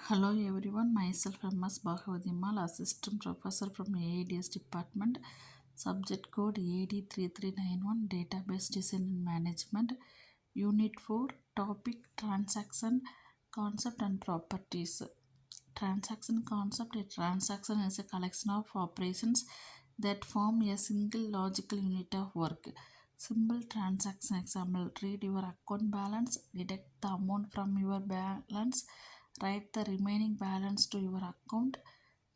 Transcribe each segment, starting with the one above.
Hello everyone, myself MS Bhagavadimal, Assistant Professor from AIDS Department, Subject Code AD3391, Database Design and Management, Unit-4, Topic Transaction, Concept and Properties. Transaction concept. A transaction is a collection of operations that form a single logical unit of work. Simple transaction example: read your account balance, deduct the amount from your balance, write the remaining balance to your account,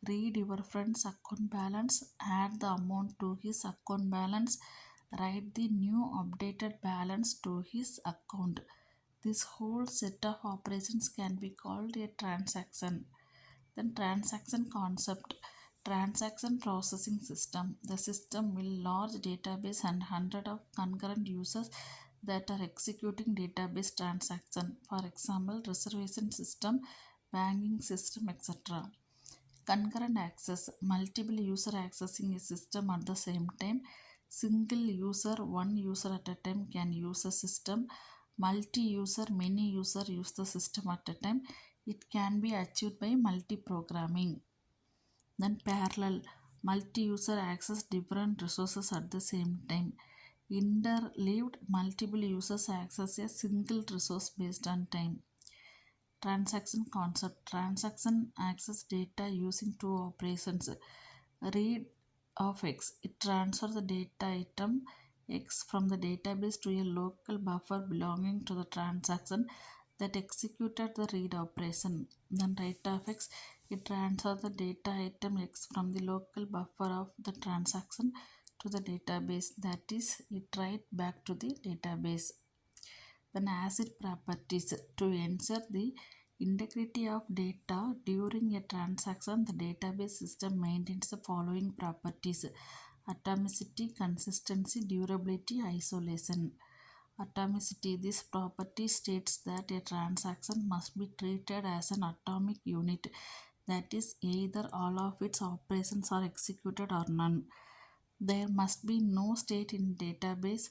read your friend's account balance, add the amount to his account balance, write the new updated balance to his account. This whole set of operations can be called a transaction. Then transaction concept. Transaction processing system. The system will large database and hundred of concurrent users that are executing database transaction. For example, reservation system, banking system, etc. Concurrent access. Multiple user accessing a system at the same time. Single user, one user at a time can use a system. Multi-user, many user use the system at a time. It can be achieved by multi-programming. Then parallel, multi-user access different resources at the same time. Interleaved, multiple users access a single resource based on time. Transaction concept. Transaction access data using two operations. Read of X. It transfers the data item X from the database to a local buffer belonging to the transaction that executed the read operation. Then write of X. It transfers the data item X from the local buffer of the transaction to the database. That is, it write back to the database. Then acid properties. To ensure the integrity of data during a transaction, the database system maintains the following properties: atomicity, consistency, durability, isolation. Atomicity. This property states that a transaction must be treated as an atomic unit, that is, either all of its operations are executed or none. There must be no state in database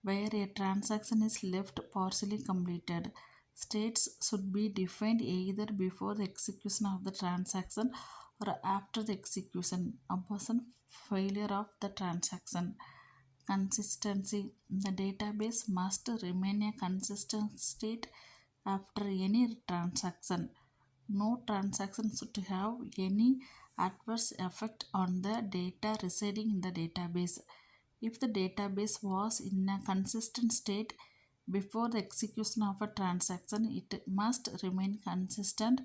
where a transaction is left partially completed. States should be defined either before the execution of the transaction or after the execution upon failure of the transaction. Consistency. The database must remain a consistent state after any transaction. No transaction should have any adverse effect on the data residing in the database. If the database was in a consistent state before the execution of a transaction, it must remain consistent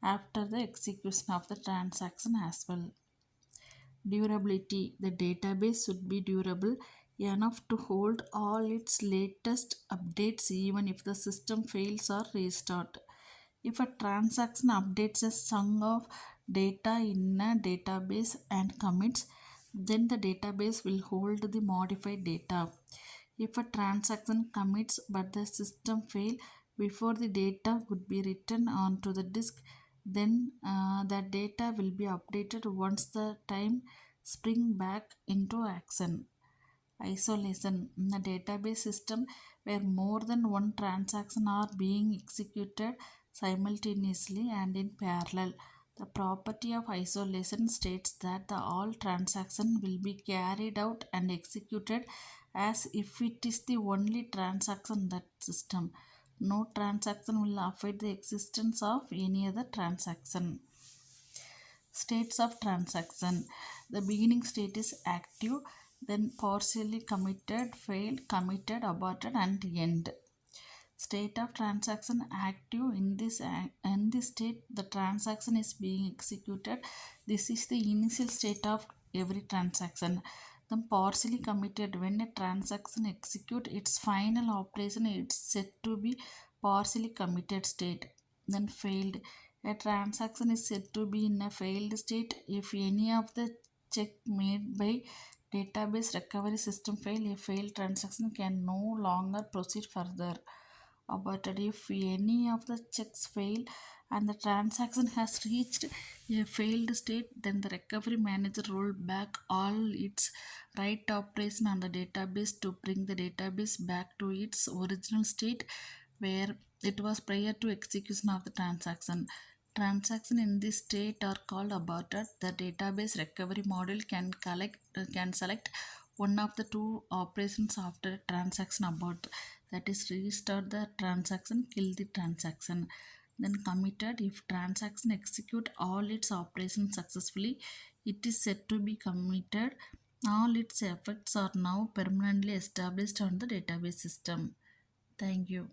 after the execution of the transaction as well. Durability. The database should be durable enough to hold all its latest updates even if the system fails or restart. If a transaction updates a chunk of data in a database and commits, then the database will hold the modified data. If a transaction commits but the system fail before the data would be written onto the disk, then that data will be updated once the time spring back into action. Isolation. In a database system where more than one transaction are being executed simultaneously and in parallel, the property of isolation states that the all transaction will be carried out and executed as if it is the only transaction in that system. No transaction will affect the existence of any other transaction. States of transaction. The beginning state is active, then partially committed, failed, committed, aborted, and end. State of transaction active. In this state the transaction is being executed. This is the initial state of every transaction. Then partially committed. When a transaction execute its final operation, it's said to be partially committed state. Then failed. A transaction is said to be in a failed state if any of the check made by database recovery system fail. A failed transaction can no longer proceed further. Aborted. If any of the checks fail and the transaction has reached a failed state, then the recovery manager roll back all its write operation on the database to bring the database back to its original state where it was prior to execution of the transaction. Transactions in this state are called aborted. The database recovery model can select one of the two operations after a transaction abort. That is, restart the transaction, kill the transaction. Then committed, if transaction execute all its operations successfully, it is said to be committed. All its effects are now permanently established on the database system. Thank you.